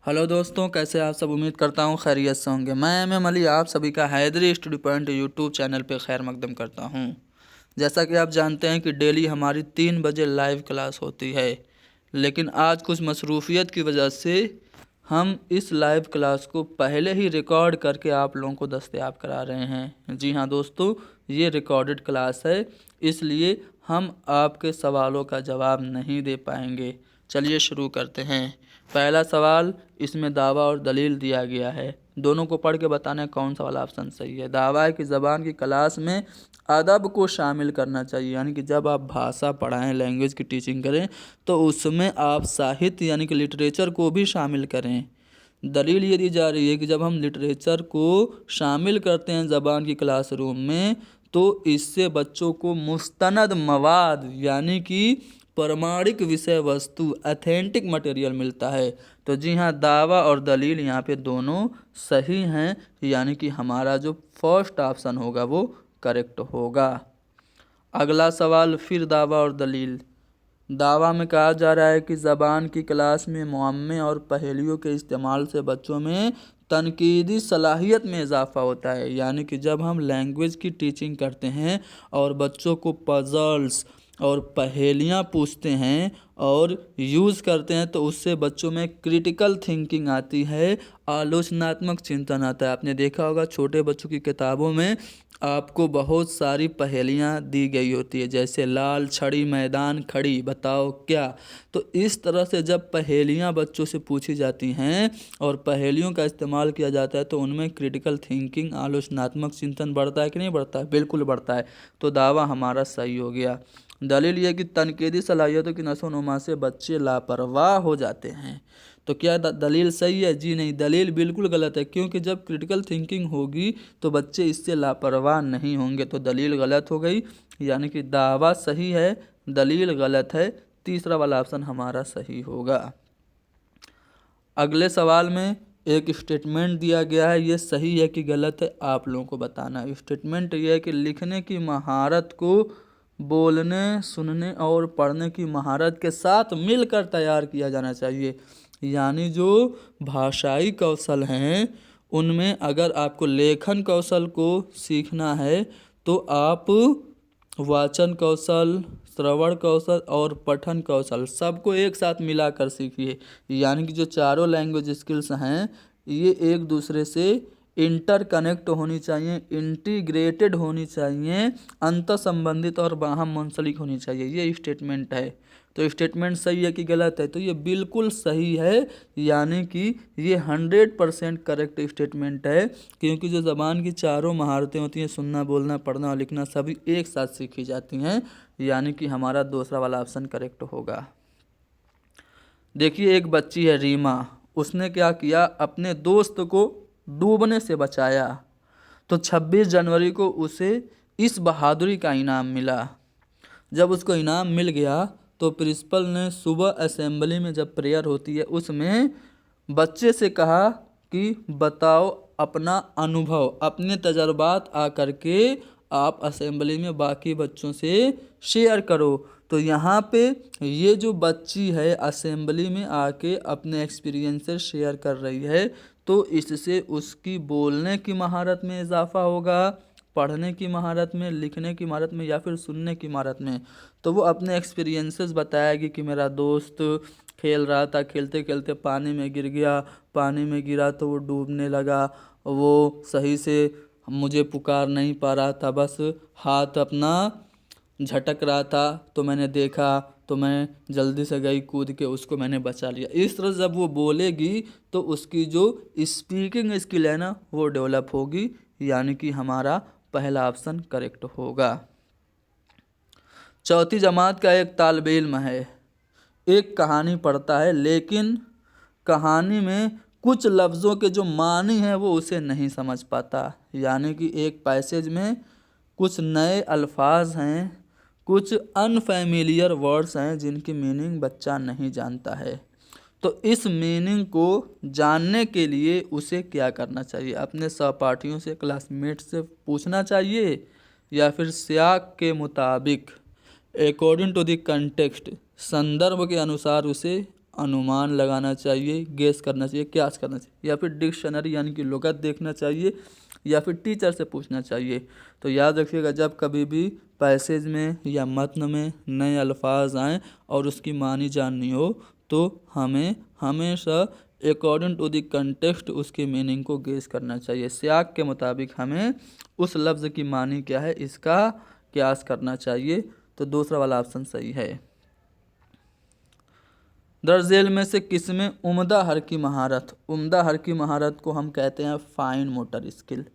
Hello दोस्तों, कैसे आप सब। उम्मीद करता हूँ खैरियत से होंगे। मैं एम अली आप सभी का Haidari study point YouTube channel पे खैर मकदम करता हूँ। जैसा कि आप जानते हैं कि डेली हमारी 3 बजे लाइव क्लास होती है, लेकिन आज कुछ मसरूफियत की वजह से हम इस लाइव क्लास को पहले ही रिकॉर्ड करके आप लोगों को दस्तयाब करा रहे हैं। जी हाँ दोस्तों, ये रिकॉर्डेड क्लास है, इसलिए हम आपके सवालों का जवाब नहीं दे पाएंगे। चलिए शुरू करते हैं। पहला सवाल, इसमें दावा और दलील दिया गया है, दोनों को पढ़ के बताना है कौन सा वाला ऑप्शन सही है। दावा है कि ज़बान की क्लास में अदब को शामिल करना चाहिए, यानी कि जब आप भाषा पढ़ाएं, लैंग्वेज की टीचिंग करें तो उसमें आप साहित्य यानी कि लिटरेचर को भी शामिल करें। दलील ये दी जा रही है कि जब हम लिटरेचर को शामिल करते हैं ज़बान की क्लासरूम में तो इससे बच्चों को मुस्तनद मवाद यानी कि प्रमाणिक विषय वस्तु अथेंटिक मटेरियल मिलता है। तो जी हाँ, दावा और दलील यहाँ पे दोनों सही हैं, यानी कि हमारा जो फर्स्ट ऑप्शन होगा वो करेक्ट होगा। अगला सवाल, फिर दावा और दलील। दावा में कहा जा रहा है कि ज़बान की क्लास में मुअम्मे और पहेलियों के इस्तेमाल से बच्चों में तनकीदी सलाहियत में इजाफ़ा होता है, यानी कि जब हम लैंग्वेज की टीचिंग करते हैं और बच्चों को पजल्स और पहेलियाँ पूछते हैं और यूज़ करते हैं तो उससे बच्चों में क्रिटिकल थिंकिंग आती है, आलोचनात्मक चिंतन आता है। आपने देखा होगा छोटे बच्चों की किताबों में आपको बहुत सारी पहेलियाँ दी गई होती है, जैसे लाल छड़ी मैदान खड़ी बताओ क्या। तो इस तरह से जब पहेलियाँ बच्चों से पूछी जाती हैं और पहेलियों का इस्तेमाल किया जाता है तो उनमें क्रिटिकल थिंकिंग आलोचनात्मक चिंतन बढ़ता है कि नहीं बढ़ता है? बिल्कुल बढ़ता है। तो दावा हमारा सही हो गया। दलील यह कि तनकीदी सलाहियतों की नशोनुमा से बच्चे लापरवाह हो जाते हैं। तो क्या दलील सही है? जी नहीं, दलील बिल्कुल गलत है, क्योंकि जब क्रिटिकल थिंकिंग होगी तो बच्चे इससे लापरवाह नहीं होंगे। तो दलील गलत हो गई, यानी कि दावा सही है, दलील गलत है। तीसरा वाला ऑप्शन हमारा सही होगा। अगले सवाल में एक स्टेटमेंट दिया गया है, ये सही है कि गलत है आप लोगों को बताना है। स्टेटमेंट ये है कि लिखने की महारत को बोलने, सुनने और पढ़ने की महारत के साथ मिलकर तैयार किया जाना चाहिए। यानी जो भाषाई कौशल हैं उनमें अगर आपको लेखन कौशल को सीखना है तो आप वाचन कौशल, श्रवण कौशल और पठन कौशल सबको एक साथ मिलाकर सीखिए। यानी कि जो चारों लैंग्वेज स्किल्स हैं ये एक दूसरे से इंटरकनेक्ट होनी चाहिए, इंटीग्रेटेड होनी चाहिए, अंतर संबंधित और बाहम मुंसलिक होनी चाहिए। ये स्टेटमेंट है। तो स्टेटमेंट सही है कि गलत है? तो ये बिल्कुल सही है, यानी कि ये 100% करेक्ट स्टेटमेंट है, क्योंकि जो ज़बान की चारों महारतें होती हैं, सुनना, बोलना, पढ़ना और लिखना, सभी एक साथ सीखी जाती हैं, यानी कि हमारा दूसरा वाला ऑप्शन करेक्ट होगा। देखिए, एक बच्ची है रीमा, उसने क्या किया, अपने दोस्त को डूबने से बचाया। तो 26 जनवरी को उसे इस बहादुरी का इनाम मिला। जब उसको इनाम मिल गया तो प्रिंसिपल ने सुबह असेंबली में जब प्रेयर होती है उसमें बच्चे से कहा कि बताओ अपना अनुभव, अपने तजर्बात आकर के आप असेंबली में बाकी बच्चों से शेयर करो। तो यहाँ पे ये जो बच्ची है असेंबली में आके अपने एक्सपीरियंसेस शेयर कर रही है, तो इससे उसकी बोलने की महारत में इजाफा होगा, पढ़ने की महारत में, लिखने की महारत में या फिर सुनने की महारत में। तो वो अपने एक्सपीरियंसेस बताएगी कि मेरा दोस्त खेल रहा था, खेलते खेलते पानी में गिर गया, पानी में गिरा तो वो डूबने लगा, वो सही से मुझे पुकार नहीं पा रहा था, बस हाथ अपना झटक रहा था, तो मैंने देखा तो मैं जल्दी से गई, कूद के उसको मैंने बचा लिया। इस तरह जब वो बोलेगी तो उसकी जो स्पीकिंग स्किल है ना वो डेवलप होगी, यानी कि हमारा पहला ऑप्शन करेक्ट होगा। चौथी जमात का एक तालिब इल्म है, एक कहानी पढ़ता है, लेकिन कहानी में कुछ लफ्ज़ों के जो मानी है वो उसे नहीं समझ पाता। यानी कि एक पैसेज में कुछ नए अल्फाज हैं, कुछ अनफेमिलियर वर्ड्स हैं जिनकी मीनिंग बच्चा नहीं जानता है। तो इस मीनिंग को जानने के लिए उसे क्या करना चाहिए? अपने सहपाठियों से, क्लासमेट से पूछना चाहिए, या फिर सियाक के मुताबिक, अकॉर्डिंग टू द कंटेक्स्ट, संदर्भ के अनुसार उसे अनुमान लगाना चाहिए, गेस करना चाहिए, क्यास करना चाहिए, या फिर डिक्शनरी यानी कि लुगत देखना चाहिए, या फिर टीचर से पूछना चाहिए। तो याद रखिएगा, जब कभी भी पैसेज में या मतन में नए अल्फाज आएँ और उसकी मानी जाननी हो तो हमें हमेशा अकॉर्डिंग टू द कंटेक्स्ट उसकी मीनिंग को गेस करना चाहिए। सियाक के मुताबिक हमें उस लफ्ज़ की मानी क्या है इसका क्यास करना चाहिए। तो दूसरा वाला ऑप्शन सही है। दर्जेल में से किसमें उम्दा हर की महारत, उम्दा हर की महारत को हम कहते हैं फाइन मोटर स्किल,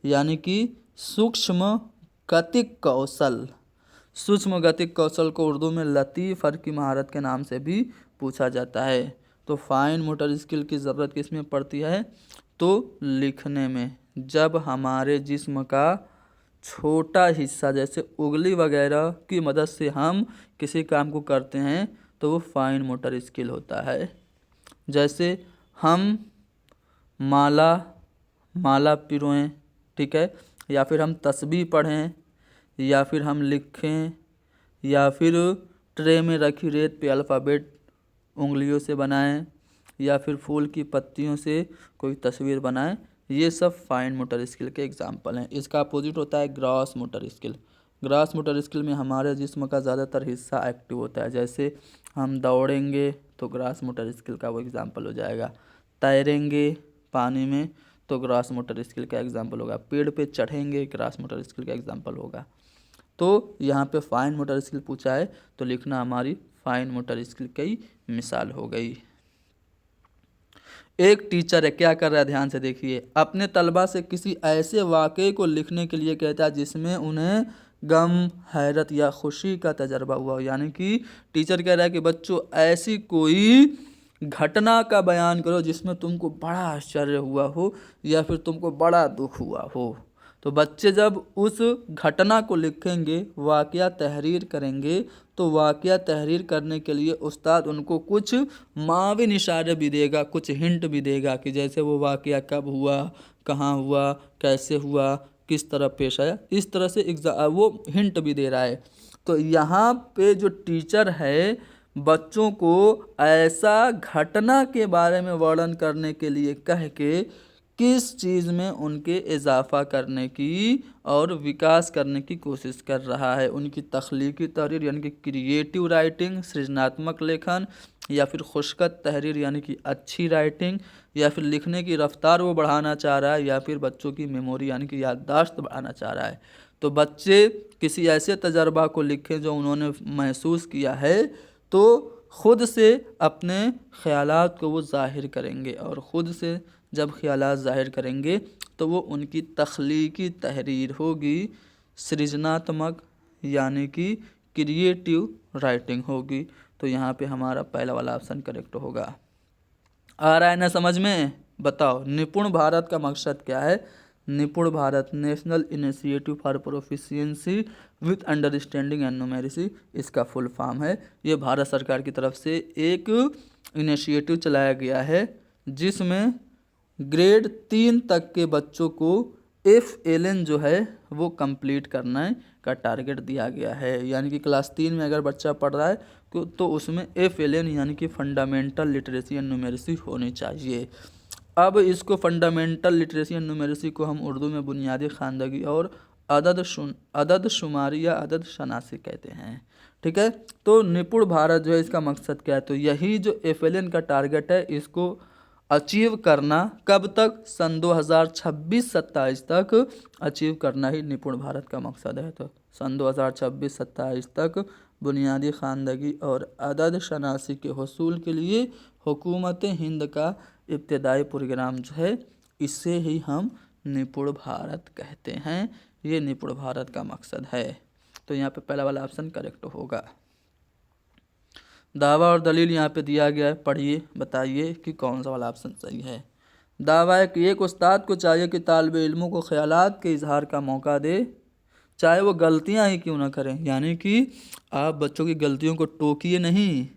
यानी कि सूक्ष्म गतिक कौशल। सूक्ष्म गतिक कौशल को उर्दू में लतीफ़ हर की महारत के नाम से भी पूछा जाता है। तो फाइन मोटर स्किल की ज़रूरत किसमें पड़ती है? तो लिखने में। जब हमारे जिस्म का छोटा हिस्सा जैसे उंगली वगैरह की मदद से हम किसी काम को करते हैं तो वो फाइन मोटर स्किल होता है। जैसे हम माला पिरोएं, ठीक है, या फिर हम तस्बीह पढ़ें, या फिर हम लिखें, या फिर ट्रे में रखी रेत पे अल्फ़ाबेट उंगलियों से बनाएं, या फिर फूल की पत्तियों से कोई तस्वीर बनाएं। ये सब फाइन मोटर स्किल के एग्जाम्पल हैं। इसका अपोजिट होता है gross motor skill. Gross motor skill में हमारे जिस्म का ज़्यादातर हिस्सा एक्टिव होता है। जैसे हम दौड़ेंगे तो ग्रॉस मोटर स्किल का वो एग्जाम्पल हो जाएगा। तैरेंगे पानी में तो ग्रॉस मोटर स्किल का एग्जाम्पल होगा। पेड़ पे चढ़ेंगे ग्रॉस मोटर स्किल का एग्जाम्पल होगा। तो यहाँ पे फाइन मोटर स्किल पूछा है तो लिखना हमारी फाइन मोटर स्किल की मिसाल हो गई। एक टीचर है, क्या कर रहा है ध्यान से देखिए, अपने तलबा से किसी ऐसे वाक़े को लिखने के लिए कहता है जिसमें उन्हें गम, हैरत या खुशी का तजर्बा हुआ हो। यानी कि टीचर कह रहा है कि बच्चों ऐसी कोई घटना का बयान करो जिसमें तुमको बड़ा आश्चर्य हुआ हो या फिर तुमको बड़ा दुख हुआ हो। तो बच्चे जब उस घटना को लिखेंगे, वाक़या तहरीर करेंगे, तो वाक़या तहरीर करने के लिए उस्ताद उनको कुछ माविन इशारे भी देगा, कुछ हिंट भी देगा कि जैसे वो वाक़या कब हुआ, कहाँ हुआ, कैसे हुआ, किस तरह पेश आया, इस तरह से वो हिंट भी दे रहा है। तो यहाँ पे जो टीचर है बच्चों को ऐसा घटना के बारे में वर्णन करने के लिए कह के किस चीज़ में उनके इजाफ़ा करने की और विकास करने की कोशिश कर रहा है। उनकी तख्लीकी तहरीर यानी कि क्रिएटिव राइटिंग, सृजनात्मक लेखन, या फिर खुशकत तहरीर यानी कि अच्छी राइटिंग, या फिर लिखने की रफ्तार वो बढ़ाना चाह रहा है, या फिर बच्चों की मेमोरी यानी कि याददाश्त बढ़ाना चाह रहा है। तो बच्चे किसी ऐसे तजर्बा को लिखें जो उन्होंने महसूस किया है, तो ख़ुद से अपने ख़यालात को वो ज़ाहिर करेंगे, और ख़ुद से जब ख़यालात ज़ाहिर करेंगे तो वो उनकी तख्लीकी तहरीर होगी, सृजनात्मक यानी कि क्रिएटिव राइटिंग होगी। तो यहाँ पे हमारा पहला वाला ऑप्शन करेक्ट होगा। आ रहा है ना समझ में? बताओ निपुण भारत का मकसद क्या है? निपुण Bharat national initiative for proficiency with understanding and numeracy, इसका फुल फॉर्म है। ये भारत सरकार की तरफ से एक इनिशिएटिव चलाया गया है जिसमें ग्रेड 3 तक के बच्चों को FLN जो है वो कंप्लीट करने का टारगेट दिया गया है। यानी कि क्लास 3 में अगर बच्चा पढ़ रहा है तो उसमें FLN यानी कि फंडामेंटल लिटरेसी एंड न्यूमेरिसी होनी चाहिए। अब इसको फंडामेंटल लिटरेसी एंड न्यूमेरिसी को हम उर्दू में बुनियादी ख़वानदगी और अदद शुमारी या अदद शनासी कहते हैं, ठीक है। तो निपुण भारत जो है इसका मकसद क्या है? तो यही जो FLN का टारगेट है इसको अचीव करना कब तक? सन 2026-27 तक अचीव करना ही निपुण भारत का मकसद है। तो सन 2026-27 तक बुनियादी ख़वानदगी और अदद शनासी के हसूल के लिए हुकूमत हिंद का इब्तदाई प्रोग्राम जो है इसे ही हम निपुण भारत कहते हैं। ये निपुण भारत का मकसद है। तो यहाँ पे पहला वाला ऑप्शन करेक्ट होगा। दावा और दलील यहाँ पे दिया गया है, पढ़िए बताइए कि कौन सा वाला ऑप्शन सही है। दावा है कि एक उस्ताद को चाहिए कि तालिब इल्मों को ख़यालात के इजहार का मौका दे, चाहे वो गलतियाँ ही क्यों ना करें। यानी कि आप बच्चों की गलतियों को टोकिए नहीं,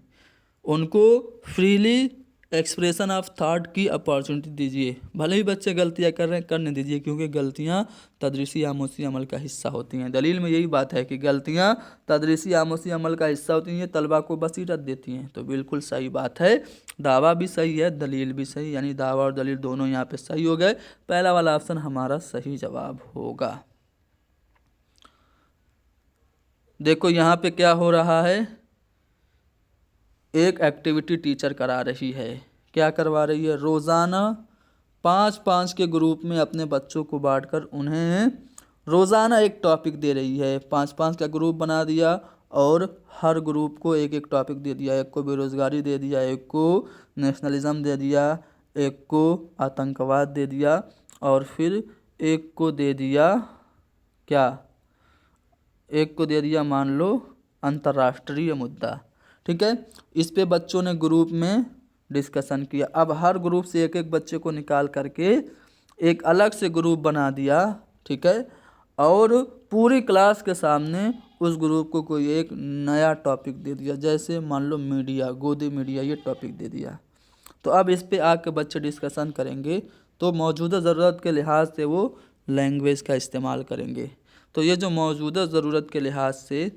उनको फ्रीली एक्सप्रेशन ऑफ थॉट की अपॉर्चुनिटी दीजिए। भले ही बच्चे गलतियां कर रहे हैं, करने दीजिए, क्योंकि गलतियां तदरीसी आमोसी अमल का हिस्सा होती हैं। दलील में यही बात है कि गलतियां तदरीसी आमोसी अमल का हिस्सा होती हैं, तलबा को बसीरत देती हैं। तो बिल्कुल सही बात है, दावा भी सही है, दलील भी सही, यानी दावा और दलील दोनों यहाँ पे सही हो गए। पहला वाला ऑप्शन हमारा सही जवाब होगा। देखो यहाँ पे क्या हो रहा है, एक एक्टिविटी टीचर करा रही है। क्या करवा रही है, रोज़ाना 5-5 के ग्रुप में अपने बच्चों को बांटकर उन्हें रोज़ाना एक टॉपिक दे रही है। 5-5 का ग्रुप बना दिया और हर ग्रुप को एक एक टॉपिक दे दिया। एक को बेरोज़गारी दे दिया, एक को नेशनलिज़म दे दिया, एक को आतंकवाद दे दिया, और फिर एक को दे दिया क्या, एक को दे दिया मान लो अंतर्राष्ट्रीय मुद्दा। ठीक है, इस पे बच्चों ने ग्रुप में डिस्कशन किया। अब हर ग्रुप से एक एक बच्चे को निकाल करके एक अलग से ग्रुप बना दिया। ठीक है, और पूरी क्लास के सामने उस ग्रुप को कोई एक नया टॉपिक दे दिया, जैसे मान लो मीडिया, गोदी मीडिया, ये टॉपिक दे दिया। तो अब इस पे आके बच्चे डिस्कशन करेंगे, तो मौजूदा ज़रूरत के लिहाज से वो लैंग्वेज का इस्तेमाल करेंगे। तो ये जो मौजूदा ज़रूरत के लिहाज से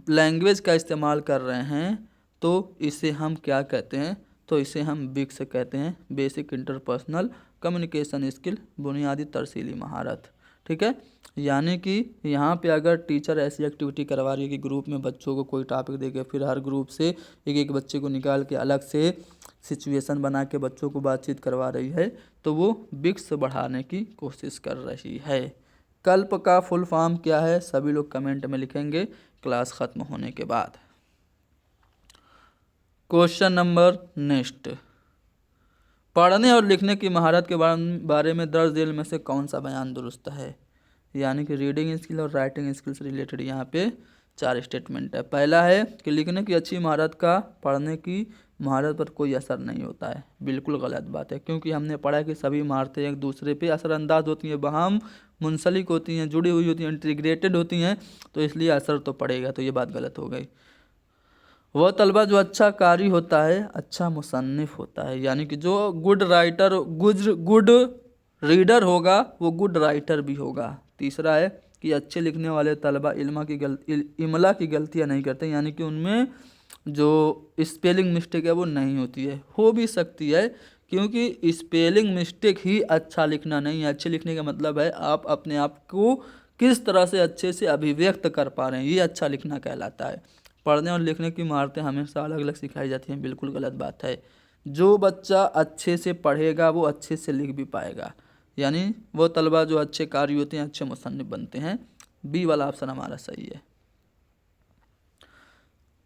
लैंग्वेज का इस्तेमाल कर रहे हैं, तो इसे हम क्या कहते हैं, तो इसे हम बिक्स कहते हैं, बेसिक इंटरपर्सनल कम्युनिकेशन स्किल, बुनियादी तरसीली महारत। ठीक है, यानी कि यहाँ पे अगर टीचर ऐसी एक्टिविटी करवा रही है कि ग्रुप में बच्चों को कोई टॉपिक देके फिर हर ग्रुप से एक एक बच्चे को निकाल के अलग से सिचुएशन बना के बच्चों को बातचीत करवा रही है, तो वो बिक्स बढ़ाने की कोशिश कर रही है। कल्प का फुल फॉर्म क्या है, सभी लोग कमेंट में लिखेंगे क्लास ख़त्म होने के बाद। क्वेश्चन नंबर नेक्स्ट, पढ़ने और लिखने की महारत के बारे में दर्ज झेल में से कौन सा बयान दुरुस्त है। यानी कि रीडिंग स्किल और राइटिंग स्किल से रिलेटेड यहाँ पे 4 स्टेटमेंट है। पहला है कि लिखने की अच्छी महारत का पढ़ने की महारत पर कोई असर नहीं होता है। बिल्कुल गलत बात है, क्योंकि हमने पढ़ा कि सभी महारतें एक दूसरे पे असरअंदाज होती हैं, बहम मुंसलिक होती हैं, जुड़ी हुई होती हैं, इंटीग्रेटेड होती हैं, तो इसलिए असर तो पड़ेगा। तो ये बात गलत हो गई। वह तलबा जो अच्छा कारी होता है, अच्छा मुसन्निफ होता है, यानी कि जो गुड राइटर, गुड रीडर होगा वो गुड राइटर भी होगा। तीसरा है कि अच्छे लिखने वाले तलबा इमला की गलतियाँ नहीं करते, यानी कि उनमें जो स्पेलिंग मिस्टेक है वो नहीं होती है। हो भी सकती है, क्योंकि स्पेलिंग मिस्टेक ही अच्छा लिखना नहीं है। अच्छे लिखने का मतलब है आप अपने आप को किस तरह से अच्छे से अभिव्यक्त कर पा रहे हैं, ये अच्छा लिखना कहलाता है। पढ़ने और लिखने की महारतें हमेशा अलग अलग सिखाई जाती हैं, बिल्कुल गलत बात है। जो बच्चा अच्छे से पढ़ेगा वो अच्छे से लिख भी पाएगा, यानी वो तलबा जो अच्छे कारी होते हैं, अच्छे मुसन्निफ बनते हैं। बी वाला ऑप्शन हमारा सही है।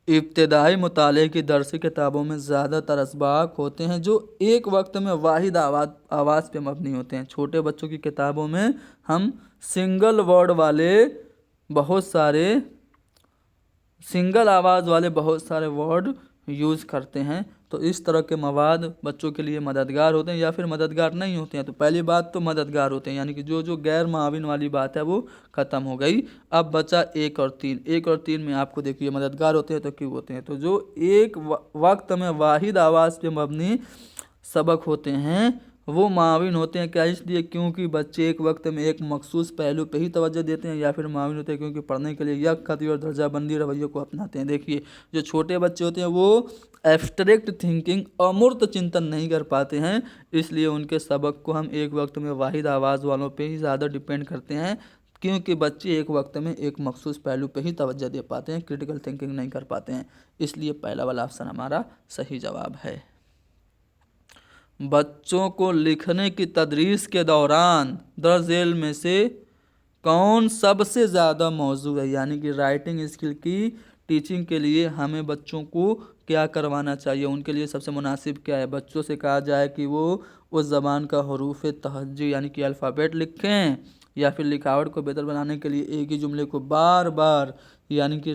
इब्तदाई मुताले की दरसी किताबों में ज़्यादातर असबाक होते हैं जो एक वक्त में वाहिद आवाज़ पे मबनी होते हैं। छोटे बच्चों की किताबों में हम सिंगल वर्ड वाले बहुत सारे सिंगल आवाज़ वाले बहुत सारे वर्ड यूज़ करते हैं। तो इस तरह के मवाद बच्चों के लिए मददगार होते हैं या फिर मददगार नहीं होते हैं। तो पहली बात तो मददगार होते हैं, यानी कि जो जो गैर माविन वाली बात है वो ख़त्म हो गई। अब बचा 1 और 3। 1 और 3 में आपको देखिए मददगार होते हैं तो क्यों होते हैं, तो जो एक वक्त में वाहिद आवाज़ पे मबनी सबक होते हैं वो माविन होते हैं। क्या इसलिए, क्योंकि बच्चे एक वक्त में एक मखसूस पहलू पे ही तवज्जो देते हैं, या फिर माविन होते हैं क्योंकि पढ़ने के लिए यकखती और दर्जाबंदी रवैयों को अपनाते हैं। देखिए जो छोटे बच्चे होते हैं वो एब्स्ट्रैक्ट थिंकिंग, अमूर्त चिंतन नहीं कर पाते हैं, इसलिए उनके सबक को हम एक वक्त में वाहिद आवाज़ वालों पे ही ज़्यादा डिपेंड करते हैं, क्योंकि बच्चे एक वक्त में एक मखसूस पहलू पे ही तवज्जो दे पाते हैं, क्रिटिकल थिंकिंग नहीं कर पाते हैं। इसलिए पहला वाला ऑप्शन हमारा सही जवाब है। बच्चों को लिखने की तदरीस के दौरान दर्ज झेल में से कौन सबसे ज़्यादा मौजू है, यानी कि राइटिंग स्किल की टीचिंग के लिए हमें बच्चों को क्या करवाना चाहिए, उनके लिए सबसे मुनासिब क्या है। बच्चों से कहा जाए कि वो उस ज़बान का हरूफ तहज्जी यानी कि अल्फ़ाबेट लिखें, या फिर लिखावट को बेहतर बनाने के लिए एक ही जुमले को बार बार यानी कि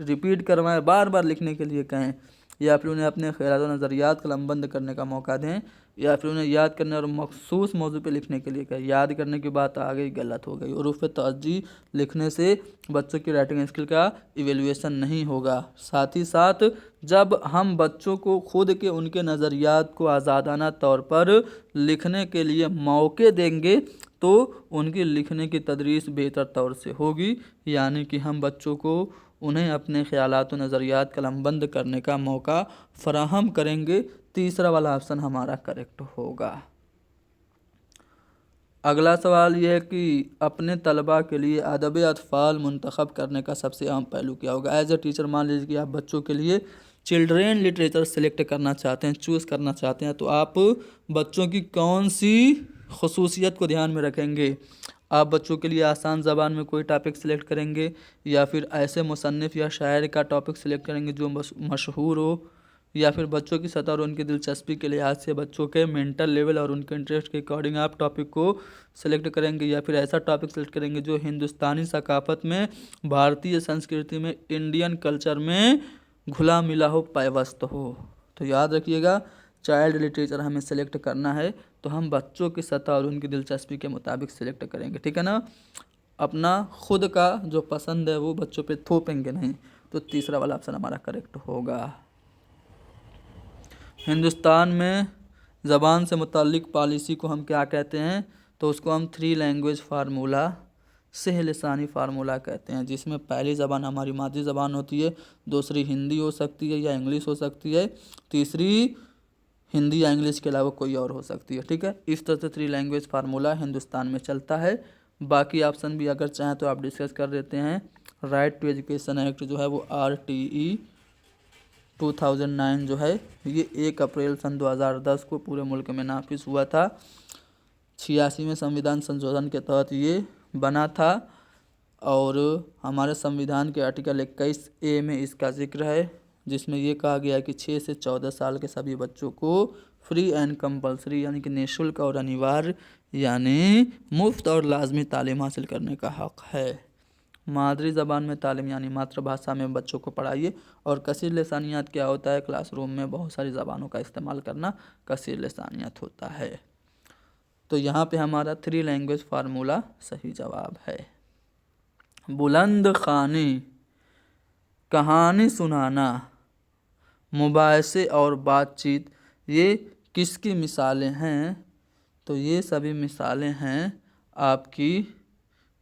रिपीट करवाएं, बार बार लिखने के लिए कहें, या फिर उन्हें अपने ख़यालात और नज़रियात कलमबंद करने का मौका दें, या फिर उन्हें याद करने और मखसूस मौजू पे लिखने के लिए कहें। याद करने की बात आ गई, गलत हो गई। हुरूफ़ तर्जीह लिखने से बच्चों की राइटिंग स्किल का इवेल्युएशन नहीं होगा। साथ ही साथ जब हम बच्चों को खुद के उनके नज़रियात को आज़ादाना तौर पर लिखने के लिए मौके देंगे तो उनकी लिखने की तदरीस बेहतर तौर से होगी, यानी कि हम बच्चों को उन्हें अपने ख़यालात व नज़रियात कलमबंद करने का मौका फ़राहम करेंगे। तीसरा वाला ऑप्शन हमारा करेक्ट होगा। अगला सवाल यह है कि अपने तलबा के लिए अदब अतफ़ाल मुंतखब करने का सबसे अहम पहलू क्या होगा। एज ए टीचर मान लीजिए कि आप बच्चों के लिए चिल्ड्रेन लिटरेचर सेलेक्ट करना चाहते हैं, चूज़ करना चाहते हैं, तो आप बच्चों की कौन सी खसूसियत को ध्यान में रखेंगे। आप बच्चों के लिए आसान ज़बान में कोई टॉपिक सेलेक्ट करेंगे, या फिर ऐसे मुसन्निफ़ या शायर का टॉपिक सेलेक्ट करेंगे जो मशहूर हो, या फिर बच्चों की सतह और उनकी दिलचस्पी के लिहाज से बच्चों के मेंटल लेवल और उनके इंटरेस्ट के अकॉर्डिंग आप टॉपिक को सिलेक्ट करेंगे, या फिर ऐसा टॉपिक सेलेक्ट करेंगे जो हिंदुस्तानी सकाफ़त में, भारतीय संस्कृति में, इंडियन कल्चर में घुला मिला हो, पैवस्त हो। तो याद रखिएगा, चाइल्ड लिटरेचर हमें सेलेक्ट करना है तो हम बच्चों की सतह और उनकी दिलचस्पी के मुताबिक सेलेक्ट करेंगे, ठीक है ना। अपना खुद का जो पसंद है वो बच्चों पे थोपेंगे नहीं। तो तीसरा वाला ऑप्शन हमारा करेक्ट होगा। हिंदुस्तान में ज़बान से मुताल्लिक़ पॉलिसी को हम क्या कहते हैं, तो उसको हम 3 लैंग्वेज फार्मूला, सह लिसानी फार्मूला कहते हैं, जिसमें पहली ज़बान हमारी मादरी ज़बान होती है, दूसरी हिंदी हो सकती है या इंग्लिश हो सकती है, तीसरी हिंदी या इंग्लिश के अलावा कोई और हो सकती है, ठीक है। इस तरह से 3 लैंग्वेज फार्मूला हिंदुस्तान में चलता है। बाकी ऑप्शन भी अगर चाहें तो आप डिस्कस कर देते हैं। राइट टू एजुकेशन एक्ट जो है वो RTE 2009 जो है ये 1 अप्रैल सन 2010 को पूरे मुल्क में नाफिज हुआ था। 86वें संविधान संशोधन के तहत ये बना था, और हमारे संविधान के आर्टिकल 21A में इसका जिक्र है, जिसमें ये कहा गया है कि 6 से 14 साल के सभी बच्चों को फ्री एंड कंपलसरी यानी कि निःशुल्क और अनिवार्य यानी मुफ्त और लाजमी तालीम हासिल करने का हक़ है। मादरी ज़बान में तालीम यानी मातृभाषा में बच्चों को पढ़ाइए। और कसीर लिसानियत क्या होता है, क्लासरूम में बहुत सारी ज़बानों का इस्तेमाल करना कसीर लिसानियत होता है। तो यहाँ पे हमारा 3 लैंग्वेज फार्मूला सही जवाब है। बुलंद ख़ानी, कहानी सुनाना, मुबाहिसे और बातचीत, ये किसकी मिसालें हैं, तो ये सभी मिसालें हैं आपकी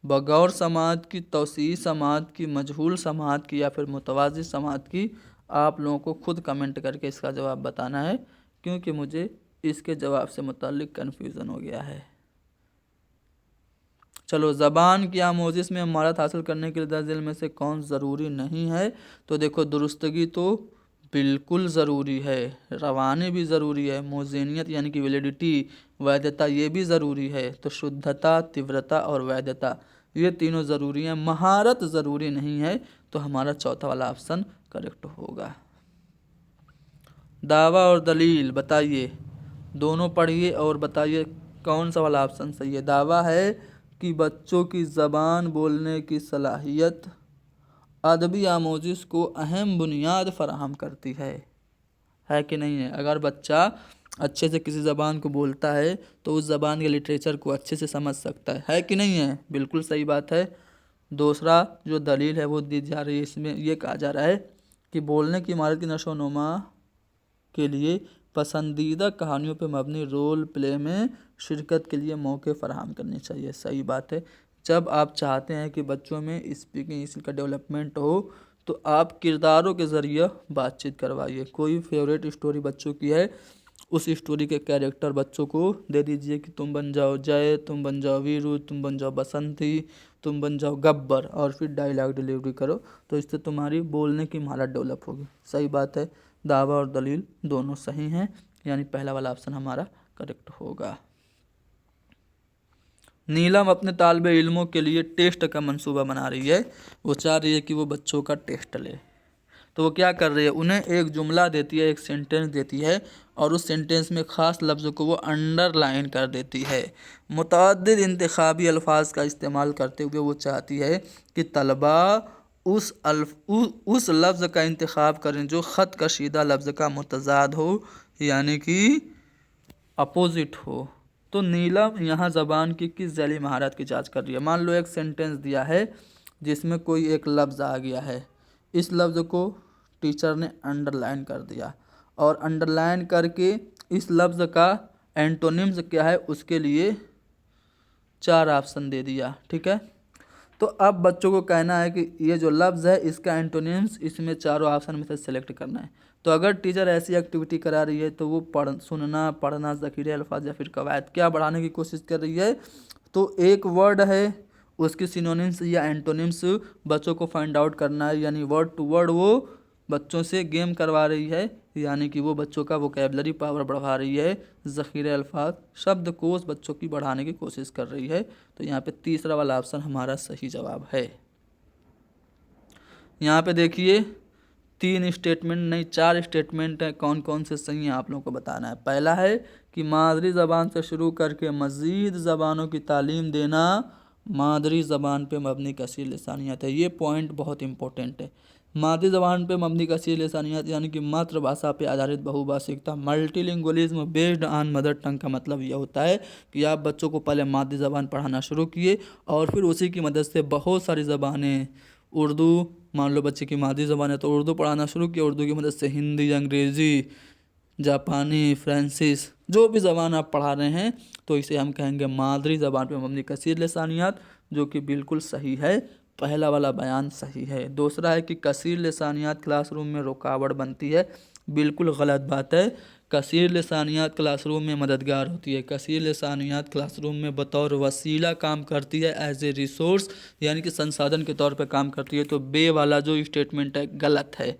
बगौर समाज की, तौसीई समाज की, मजहूल समाज की या फिर मुतवाज़ी समाज की। आप लोगों को खुद कमेंट करके इसका जवाब बताना है, क्योंकि मुझे इसके जवाब से मुताल्लिक़ कन्फ्यूज़न हो गया है। चलो, ज़बान की आमोज़िश में महारत हासिल करने के लिए दर्ज इल्म में से कौन ज़रूरी नहीं है, तो देखो दुरुस्तगी तो बिल्कुल ज़रूरी है, रवानी भी ज़रूरी है, मोज़ेनियत यानी कि वैलिडिटी, वैधता ये भी ज़रूरी है। तो शुद्धता, तीव्रता और वैधता ये तीनों ज़रूरी हैं, महारत ज़रूरी नहीं है। तो हमारा चौथा वाला ऑप्शन करेक्ट होगा। दावा और दलील बताइए, दोनों पढ़िए और बताइए कौन सा वाला ऑप्शन सही है। दावा है कि बच्चों की ज़बान बोलने की सलाहियत अदबी आमोज़िश को अहम बुनियाद फराहम करती है कि नहीं है। अगर बच्चा अच्छे से किसी ज़बान को बोलता है तो उस ज़बान के लिटरेचर को अच्छे से समझ सकता है कि नहीं है। बिल्कुल सही बात है। दूसरा जो दलील है वो दी जा रही है, इसमें ये कहा जा रहा है कि बोलने की महारत की नशो नुमा के लिए पसंदीदा कहानियों पर मबनी रोल प्ले में शिरकत के लिए मौके फराहम करने चाहिए। सही बात है। जब आप चाहते हैं कि बच्चों में स्पीकिंग स्किल का डेवलपमेंट हो तो आप किरदारों के ज़रिए बातचीत करवाइए। कोई फेवरेट स्टोरी बच्चों की है, उस स्टोरी के कैरेक्टर बच्चों को दे दीजिए कि तुम बन जाओ जय, तुम बन जाओ वीरू, तुम बन जाओ बसंती, तुम बन जाओ गब्बर, और फिर डायलॉग डिलीवरी करो। तो इससे तुम्हारी बोलने की महारत डेवलप होगी। सही बात है। दावा और दलील दोनों सही हैं, यानी पहला वाला ऑप्शन हमारा करेक्ट होगा। नीलम अपने तालिब इल्मों के लिए टेस्ट का मंसूबा बना रही है। वो चाह रही है कि वो बच्चों का टेस्ट ले। तो वो क्या कर रही है, उन्हें एक जुमला देती है, एक सेंटेंस देती है, और उस सेंटेंस में ख़ास लफ्ज़ को वो अंडरलाइन कर देती है। मुतअद्दिद इंतखाबी अल्फाज का इस्तेमाल करते हुए वो चाहती है कि तलबा उस लफ्ज़ का इंतखाब करें जो ख़त कशीदा लफ्ज़ का मुतज़ाद हो, यानी कि अपोजिट हो। तो नीलम यहाँ ज़बान की किस जैली महारत की जांच कर रही है। मान लो एक सेंटेंस दिया है जिसमें कोई एक लफ्ज़ आ गया है, इस लफ्ज़ को टीचर ने अंडरलाइन कर दिया और अंडरलाइन करके इस लफ्ज़ का एंटोनिम्स क्या है उसके लिए 4 ऑप्शन दे दिया, ठीक है। तो अब बच्चों को कहना है कि ये जो लफ्ज़ है इसका एंटोनिम्स इसमें चारों ऑप्शन में से सेलेक्ट करना है। तो अगर टीचर ऐसी एक्टिविटी करा रही है तो वो सुनना, पढ़ना, ज़ख़ीरे अल्फाज या फिर कवायद क्या बढ़ाने की कोशिश कर रही है। तो एक वर्ड है उसके सिनोनिम्स या एंटोनिम्स बच्चों को फाइंड आउट करना है, यानी वर्ड टू वर्ड वो बच्चों से गेम करवा रही है, यानी कि वो बच्चों का वोकैबलरी पावर बढ़ा रही है, ज़ख़ीरे अल्फाज शब्दकोश बच्चों की बढ़ाने की कोशिश कर रही है। तो यहाँ पे तीसरा वाला ऑप्शन हमारा सही जवाब है। यहाँ पे देखिए 3 स्टेटमेंट नहीं 4 स्टेटमेंट हैं, कौन कौन से सही हैं आप लोगों को बताना है। पहला है कि मादरी ज़बान से शुरू करके मज़ीद ज़बानों की तालीम देना मादरी ज़बान पे मबनी कसीर लिसानियत है। ये पॉइंट बहुत इंपॉर्टेंट है। मादरी ज़बान पे मबनी कसीर लिसानियत यानी कि मातृभाषा पे आधारित बहुभाषिकता, multilingualism based on mother tongue का मतलब यह होता है कि आप बच्चों को पहले मादरी ज़बान पढ़ाना शुरू किए और फिर उसी की मदद से बहुत सारी ज़बानें, उर्दू मान लो बच्चे की मादरी ज़बान है तो उर्दू पढ़ाना शुरू किया, उर्दू की मदद से हिंदी, अंग्रेज़ी, जापानी, फ्रांसीस जो भी ज़बान आप पढ़ा रहे हैं तो इसे हम कहेंगे मादरी ज़बान पे मबनी कसीर लिसानियत, जो कि बिल्कुल सही है। पहला वाला बयान सही है। दूसरा है कि कसीर लिसानियत क्लासरूम में रुकावट बनती है, बिल्कुल गलत बात है। कसीर लिसानियत क्लासरूम में मददगार होती है। कसीर लिसानियत क्लासरूम में बतौर वसीला काम करती है, एज ए रिसोर्स यानी कि संसाधन के तौर पे काम करती है। तो बे वाला जो स्टेटमेंट है गलत है।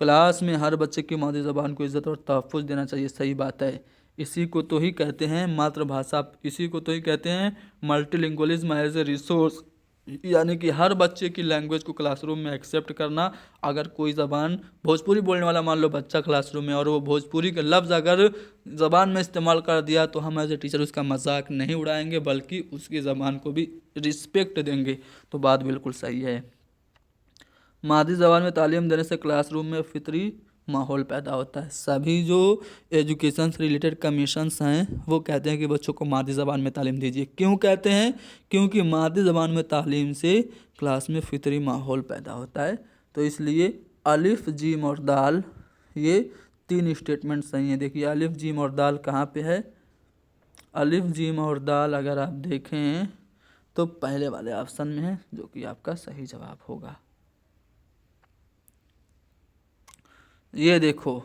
क्लास में हर बच्चे की मादरी ज़बान को इज़्ज़त और तहफ़्फ़ुज़ देना चाहिए, सही बात है। इसी को तो ही कहते हैं मातृभाषा, इसी को तो ही कहते हैं मल्टीलिंगुअलिज्म एज ए रिसोर्स, यानी कि हर बच्चे की लैंग्वेज को क्लासरूम में एक्सेप्ट करना। अगर कोई ज़बान भोजपुरी बोलने वाला मान लो बच्चा क्लासरूम में और वो भोजपुरी के लफ्ज़ अगर ज़बान में इस्तेमाल कर दिया तो हम एज ए टीचर उसका मजाक नहीं उड़ाएंगे बल्कि उसकी ज़बान को भी रिस्पेक्ट देंगे। तो बात बिल्कुल सही है। मादरी ज़बान में तालीम देने से क्लासरूम में फितरी माहौल पैदा होता है। सभी जो एजुकेशन से रिलेटेड कमीशंस हैं वो कहते हैं कि बच्चों को मादरी ज़बान में तालीम दीजिए। क्यों कहते हैं? क्योंकि मादरी ज़बान में तालीम से क्लास में फितरी माहौल पैदा होता है। तो इसलिए अलिफ, जीम और दाल ये 3 स्टेटमेंट सही हैं। देखिए अलिफ, जीम और दाल कहाँ पे है? अलिफ, जीम और दाल अगर आप देखें तो पहले वाले ऑप्शन में है, जो कि आपका सही जवाब होगा। ये देखो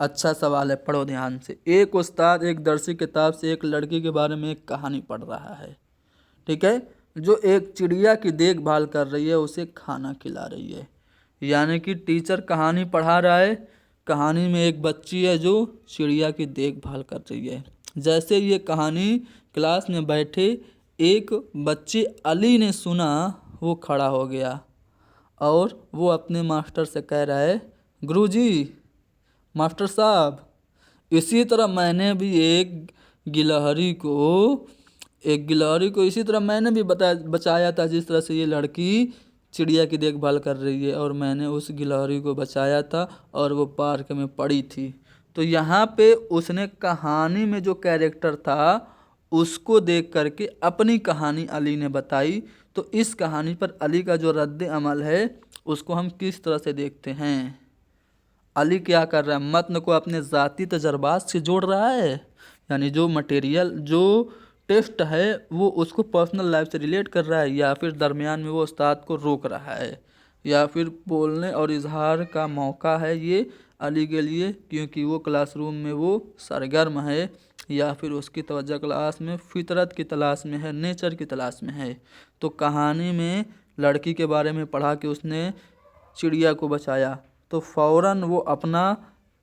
अच्छा सवाल है, पढ़ो ध्यान से। एक उस्ताद एक दरसी किताब से एक लड़की के बारे में एक कहानी पढ़ रहा है, ठीक है, जो एक चिड़िया की देखभाल कर रही है, उसे खाना खिला रही है। यानी कि टीचर कहानी पढ़ा रहा है, कहानी में एक बच्ची है जो चिड़िया की देखभाल कर रही है। जैसे ये कहानी क्लास में बैठे एक बच्चे अली ने सुना, वो खड़ा हो गया और वो अपने मास्टर से कह रहा है, गुरुजी, मास्टर साहब, इसी तरह मैंने भी एक गिलहरी को इसी तरह मैंने भी बचाया था, जिस तरह से ये लड़की चिड़िया की देखभाल कर रही है, और मैंने उस गिलहरी को बचाया था और वो पार्क में पड़ी थी। तो यहाँ पे उसने कहानी में जो कैरेक्टर था उसको देख करके अपनी कहानी अली ने बताई। तो इस कहानी पर अली का जो रद्द अमल है उसको हम किस तरह से देखते हैं? अली क्या कर रहा है? मतन को अपने ज़ाती तजर्बात से जोड़ रहा है, यानी जो मटेरियल जो टेस्ट है वो उसको पर्सनल लाइफ से रिलेट कर रहा है, या फिर दरमियान में वो उस्ताद को रोक रहा है, या फिर बोलने और इजहार का मौका है ये अली के लिए क्योंकि वो क्लासरूम में वो सरगर्म है, या फिर उसकी तवज्जो क्लास में फितरत की तलाश में है, नेचर की तलाश में है। तो कहानी में लड़की के बारे में पढ़ा कि उसने चिड़िया को बचाया, तो फ़ौरन वो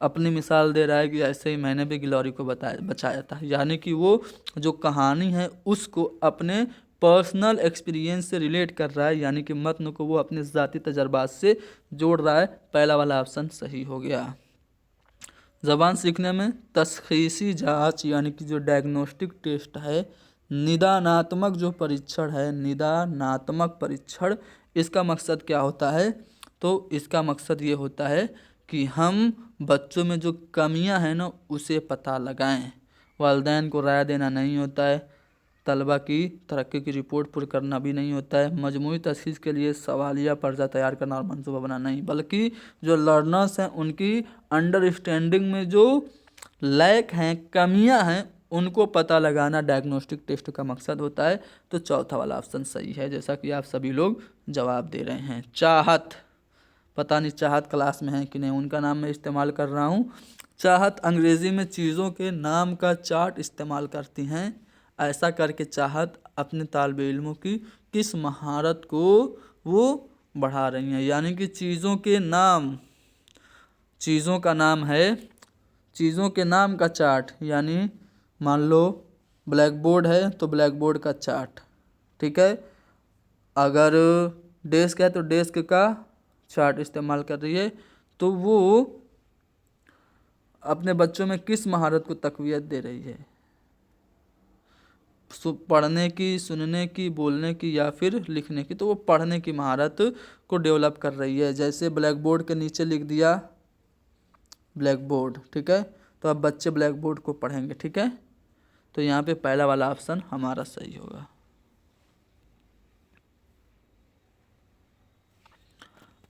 अपनी मिसाल दे रहा है कि ऐसे ही मैंने भी गिलहरी को बचाया था। यानी कि वो जो कहानी है उसको अपने पर्सनल एक्सपीरियंस से रिलेट कर रहा है, यानी कि मतन को वो अपने ज़ाती तजर्बात से जोड़ रहा है। पहला वाला ऑप्शन सही हो गया। ज़बान सीखने में तशख़ीसी जांच यानी कि जो डायग्नोस्टिक टेस्ट है, निदानात्मक जो परीक्षण है, निदानात्मक परीक्षण इसका मकसद क्या होता है? तो इसका मकसद ये होता है कि हम बच्चों में जो कमियां हैं ना उसे पता लगाएं। वालिदैन को राय देना नहीं होता है, तलबा की तरक्की की रिपोर्ट पुर करना भी नहीं होता है, मजमूई तशख़ीस के लिए सवालिया पर्चा तैयार करना और मंसूबा बनाना नहीं, बल्कि जो लर्नर्स हैं उनकी अंडरस्टैंडिंग में जो लैक हैं, कमियां हैं, उनको पता लगाना डायग्नोस्टिक टेस्ट का मकसद होता है। तो चौथा वाला ऑप्शन सही है, जैसा कि आप सभी लोग जवाब दे रहे हैं। चाहत, पता नहीं चाहत क्लास में है कि नहीं, उनका नाम मैं इस्तेमाल कर रहा हूँ। चाहत अंग्रेज़ी में चीज़ों के नाम का चार्ट इस्तेमाल करती हैं। ऐसा करके चाहत अपने तालिब इल्मों की किस महारत को वो बढ़ा रही हैं, यानी कि चीज़ों के नाम, चीज़ों का नाम है, चीज़ों के नाम का चार्ट, यानी मान लो ब्लैक बोर्ड है तो ब्लैक बोर्ड का चार्ट, ठीक है। अगर डेस्क है तो डेस्क का चार्ट इस्तेमाल कर रही है। तो वो अपने बच्चों में किस महारत को तक़वियत दे रही है? पढ़ने की, सुनने की, बोलने की या फिर लिखने की? तो वो पढ़ने की महारत को डेवलप कर रही है। जैसे ब्लैक बोर्ड के नीचे लिख दिया ब्लैक बोर्ड, ठीक है, तो अब बच्चे ब्लैक बोर्ड को पढ़ेंगे, ठीक है। तो यहाँ पे पहला वाला ऑप्शन हमारा सही होगा।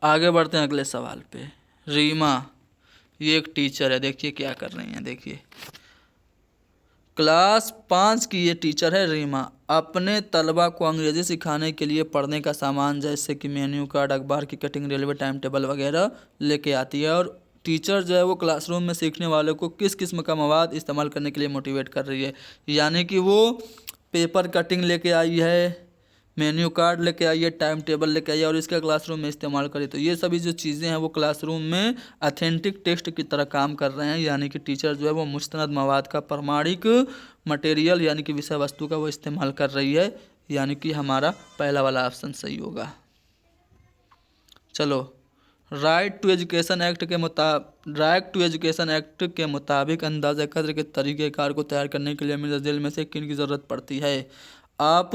आगे बढ़ते हैं अगले सवाल पे। रीमा, ये एक टीचर है, देखिए क्या कर रही हैं, देखिए क्लास 5 की ये टीचर है रीमा। अपने तलबा को अंग्रेज़ी सिखाने के लिए पढ़ने का सामान जैसे कि मेन्यू कार्ड, अखबार की कटिंग, रेलवे टाइम टेबल वगैरह लेके आती है। और टीचर जो है वो क्लासरूम में सीखने वालों को किस किस्म का मवाद इस्तेमाल करने के लिए मोटिवेट कर रही है? यानी कि वो पेपर कटिंग लेके आई है, मेन्यू कार्ड लेके आई है, टाइम टेबल लेके आई है और इसका क्लासरूम में इस्तेमाल करी। तो ये सभी जो चीज़ें हैं वो क्लासरूम में अथेंटिक टेस्ट की तरह काम कर रहे हैं। यानी कि टीचर जो है वो मुस्तनद मवाद का प्रमाणिक मटेरियल यानी कि विषय वस्तु का वो इस्तेमाल कर रही है। यानी कि हमारा पहला वाला ऑप्शन सही होगा। चलो, राइट टू एजुकेशन एक्ट के मुताबिक अंदाज़ा कद्र के तरीक़ेकार को तैयार करने के लिए मिर्ज़ा जेल में से किन की ज़रूरत पड़ती है? आप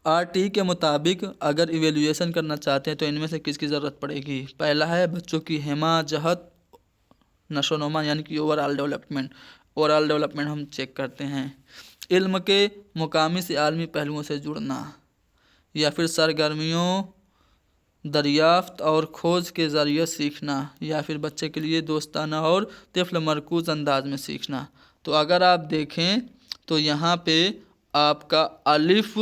RT के मुताबिक अगर इवेल्युएशन करना चाहते हैं तो इनमें से किसकी ज़रूरत पड़ेगी? पहला है बच्चों की हिमाजहत, नशोनुमा यानी कि ओवरऑल डेवलपमेंट हम चेक करते हैं। इल्म के मुकामी से आलमी पहलुओं से जुड़ना, या फिर सरगर्मियों, दरियाफ्त और खोज के ज़रिए सीखना, या फिर बच्चे के लिए दोस्ताना और तिफ़्ल मरकूज़ अंदाज में सीखना। तो अगर आप देखें तो यहाँ पे आपका अलिफ,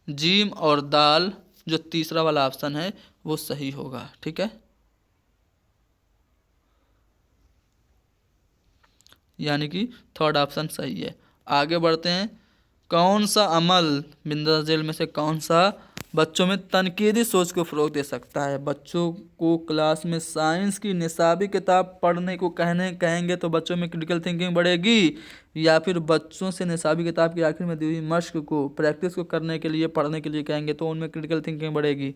जीम और दाल जो तीसरा वाला ऑप्शन है वो सही होगा, ठीक है। यानी कि थर्ड ऑप्शन सही है। आगे बढ़ते हैं। कौन सा अमल बिंदा जेल में से कौन सा बच्चों में तनकीदी सोच को फ़रोग़ दे सकता है? बच्चों को क्लास में साइंस की निसाबी किताब पढ़ने को कहेंगे तो बच्चों में क्रिटिकल थिंकिंग बढ़ेगी, या फिर बच्चों से निसाबी किताब की आखिर में दी हुई मश्क को, प्रैक्टिस को करने के लिए, पढ़ने के लिए कहेंगे तो उनमें क्रिटिकल थिंकिंग बढ़ेगी,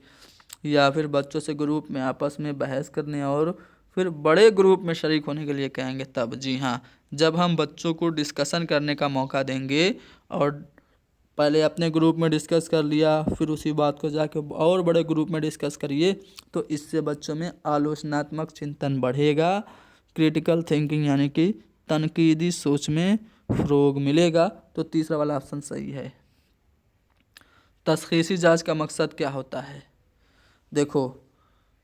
या फिर बच्चों से ग्रुप में आपस में बहस करने और फिर बड़े ग्रुप में शरीक होने के लिए कहेंगे तब? जी हाँ, जब हम बच्चों को डिस्कशन करने का मौका देंगे और पहले अपने ग्रुप में डिस्कस कर लिया, फिर उसी बात को जाके और बड़े ग्रुप में डिस्कस करिए, तो इससे बच्चों में आलोचनात्मक चिंतन बढ़ेगा, क्रिटिकल थिंकिंग यानी कि तनकीदी सोच में फ़रोग़ मिलेगा। तो तीसरा वाला ऑप्शन सही है। तशख़ीसी जांच का मकसद क्या होता है? देखो,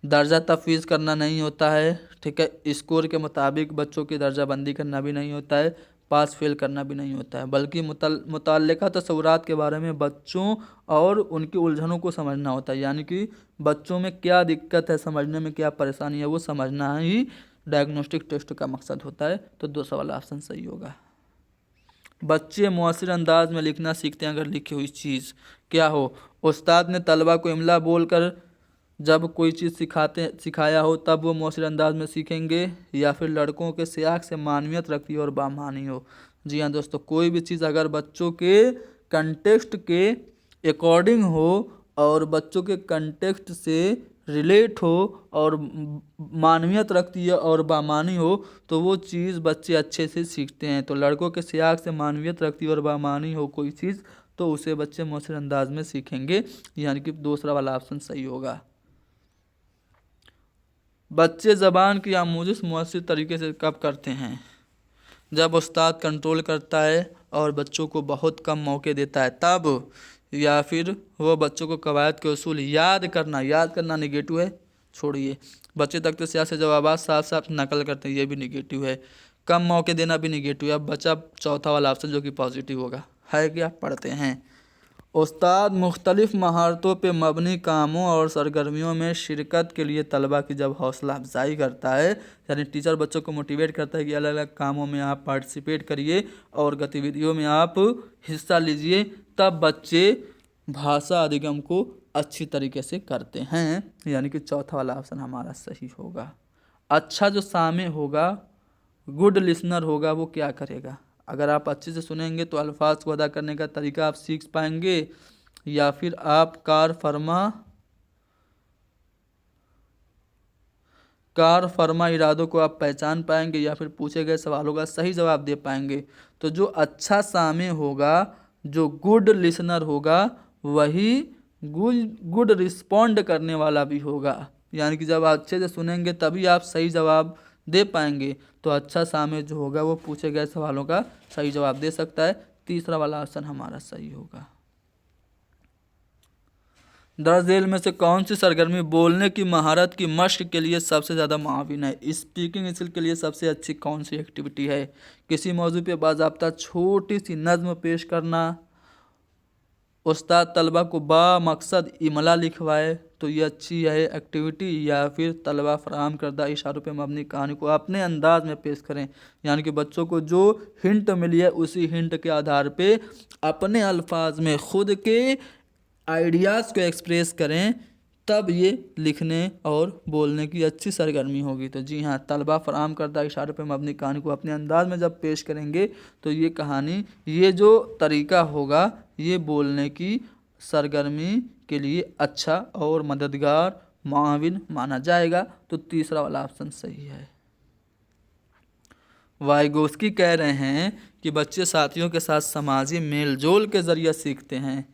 दर्जा तफवीज़ करना नहीं होता है, ठीक है, स्कोर के मुताबिक बच्चों की दर्जा बंदी करना भी नहीं होता है, पास फेल करना भी नहीं होता है, बल्कि मुतल्लिका तस्वुरात के बारे में बच्चों और उनकी उलझनों को समझना होता है। यानी कि बच्चों में क्या दिक्कत है, समझने में क्या परेशानी है, वो समझना ही डायग्नोस्टिक टेस्ट का मकसद होता है। तो दूसरा वाला ऑप्शन सही होगा। बच्चे मुअस्सिर अंदाज में लिखना सीखते हैं अगर लिखी हुई चीज़ क्या हो? उस्ताद ने तलबा को इमला बोलकर जब कोई चीज़ सिखाया हो तब वो मुअस्सिर अंदाज में सीखेंगे, या फिर लड़कों के सियाक से मानवियत रखती हो और बामानी हो? जी हाँ दोस्तों, कोई भी चीज़ अगर बच्चों के कंटेक्स्ट के अकॉर्डिंग हो और बच्चों के कंटेक्स्ट से रिलेट हो और मानवियत रखती है और बामानी हो तो वो चीज़ बच्चे अच्छे से सीखते हैं। तो लड़कों के सियाक से मानवियत रखती है और बामानी हो कोई चीज़ तो उसे बच्चे मौसर अंदाज में सीखेंगे, यानी कि दूसरा वाला ऑप्शन सही होगा। बच्चे ज़बान की आमोजिश मुअस्सिर तरीके से कब करते हैं? जब उस्ताद कंट्रोल करता है और बच्चों को बहुत कम मौके देता है तब, या फिर वो बच्चों को कवायद के उसूल याद करना निगेटिव है, छोड़िए। बच्चे तख्ते स्याह से जवाब साफ साफ नकल करते हैं, ये भी निगेटिव है। कम मौके देना भी निगेटिव है। अब बचा चौथा वाला ऑप्शन जो कि पॉजिटिव होगा, है क्या? पढ़ते हैं। उस्ताद मुख्तलिफ महारतों पे मबनी कामों और सरगर्मियों में शिरकत के लिए तलबा की जब हौसला अफजाई करता है, यानी टीचर बच्चों को मोटिवेट करता है कि अलग अलग कामों में आप पार्टिसिपेट करिए और गतिविधियों में आप हिस्सा लीजिए, तब बच्चे भाषा अधिगम को अच्छी तरीके से करते हैं, यानी कि चौथा वाला ऑप्शन हमारा सही होगा। अच्छा जो सामे होगा, गुड लिसनर होगा, वो क्या करेगा? अगर आप अच्छे से सुनेंगे तो अल्फाज को अदा करने का तरीका आप सीख पाएंगे, या फिर आप कार फरमा इरादों को आप पहचान पाएंगे, या फिर पूछे गए सवालों का सही जवाब दे पाएंगे। तो जो अच्छा सामे होगा, जो गुड लिसनर होगा, वही गुड रिस्पॉन्ड करने वाला भी होगा, यानी कि जब अच्छे से सुनेंगे तभी आप सही जवाब दे पाएंगे। तो अच्छा सामे जो होगा वो पूछे गए सवालों का सही जवाब दे सकता है। तीसरा वाला ऑप्शन हमारा सही होगा। दर्ज झेल में से कौन सी सरगर्मी बोलने की महारत की मश्क के लिए सबसे ज़्यादा मुआविन है? स्पीकिंग स्किल के लिए सबसे अच्छी कौन सी एक्टिविटी है? किसी मौजू पे बाज़ाब्ता छोटी सी नज़्म पेश करना, उस्ताद तलबा को बामकसद इमला लिखवाए तो ये अच्छी है एक्टिविटी, या फिर तलबा फराहम करदा इशारों पे मबनी कहानी को अपने अंदाज में पेश करें, यानी कि बच्चों को जो हिंट मिली है उसी हिंट के आधार पे अपने अल्फाज में खुद के आइडियाज़ को एक्सप्रेस करें, तब ये लिखने और बोलने की अच्छी सरगर्मी होगी। तो जी हाँ, तलबा फराहम करदा इशारों पे मबनी कहानी को अपने अंदाज में जब पेश करेंगे तो ये कहानी, ये जो तरीका होगा, ये बोलने की सरगर्मी के लिए अच्छा और मददगार मुआविन माना जाएगा। तो तीसरा वाला ऑप्शन सही है। वाइगोस्की कह रहे हैं कि बच्चे साथियों के साथ समाजी मेलजोल के ज़रिए सीखते हैं,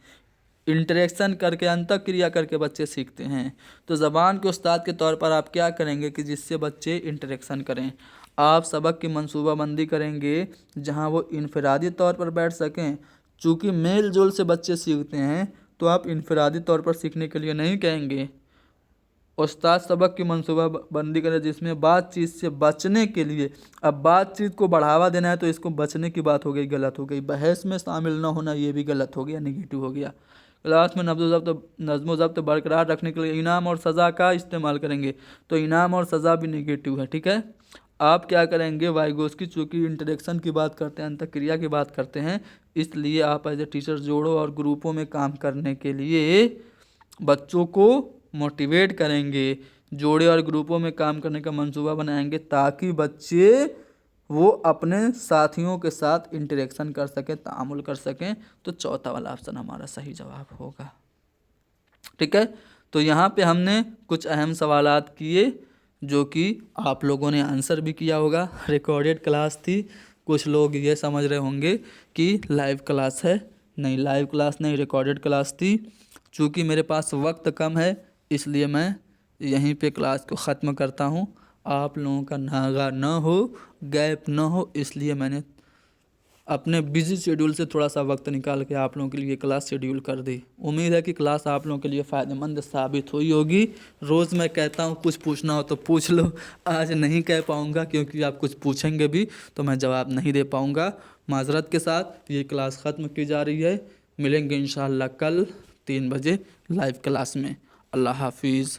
इंटरेक्शन करके, अंतःक्रिया करके बच्चे सीखते हैं। तो ज़बान के उस्ताद के तौर पर आप क्या करेंगे कि जिससे बच्चे इंटरेक्शन करें? आप सबक की मंसूबाबंदी करेंगे जहां वो इनफरादी तौर पर बैठ सकें। चूँकि मेल जोल से बच्चे सीखते हैं तो आप इनफरादी तौर पर सीखने के लिए नहीं कहेंगे। उस्ताद सबक की मंसूबाबंदी करें जिसमें बातचीत से बचने के लिए, अब बातचीत को बढ़ावा देना है तो इसको बचने की बात हो गई, गलत हो गई। बहस में शामिल ना होना, ये भी गलत हो गया, नेगेटिव हो गया। क्लास में नज़्म ज़ब्त बरकरार रखने के लिए इनाम और सज़ा का इस्तेमाल करेंगे, तो इनाम और सज़ा भी नेगेटिव है, ठीक है। आप क्या करेंगे? वाइगोस्की चूँकि इंटरेक्शन की बात करते हैं, अंतःक्रिया की बात करते हैं, इसलिए आप एज ए टीचर जोड़ों और ग्रुपों में काम करने के लिए बच्चों को मोटिवेट करेंगे, जोड़े और ग्रुपों में काम करने का मंसूबा बनाएंगे ताकि बच्चे वो अपने साथियों के साथ इंटरेक्शन कर सकें, तामुल कर सकें। तो चौथा वाला ऑप्शन हमारा सही जवाब होगा, ठीक है। तो यहाँ पे हमने कुछ अहम सवालात किए जो कि आप लोगों ने आंसर भी किया होगा। रिकॉर्डेड क्लास थी, कुछ लोग ये समझ रहे होंगे कि लाइव क्लास है, नहीं लाइव क्लास नहीं, रिकॉर्डेड क्लास थी। चूँकि मेरे पास वक्त कम है इसलिए मैं यहीं पे क्लास को ख़त्म करता हूँ। आप लोगों का नागा न हो, गैप न हो, इसलिए मैंने अपने बिजी शेड्यूल से थोड़ा सा वक्त निकाल के आप लोगों के लिए क्लास शेड्यूल कर दी। उम्मीद है कि क्लास आप लोगों के लिए फ़ायदेमंद साबित हुई होगी। रोज़ मैं कहता हूँ कुछ पूछना हो तो पूछ लो, आज नहीं कह पाऊँगा क्योंकि आप कुछ पूछेंगे भी तो मैं जवाब नहीं दे पाऊँगा। माजरत के साथ ये क्लास ख़त्म की जा रही है। मिलेंगे इंशाअल्लाह कल 3 बजे लाइव क्लास में। अल्लाह हाफिज़।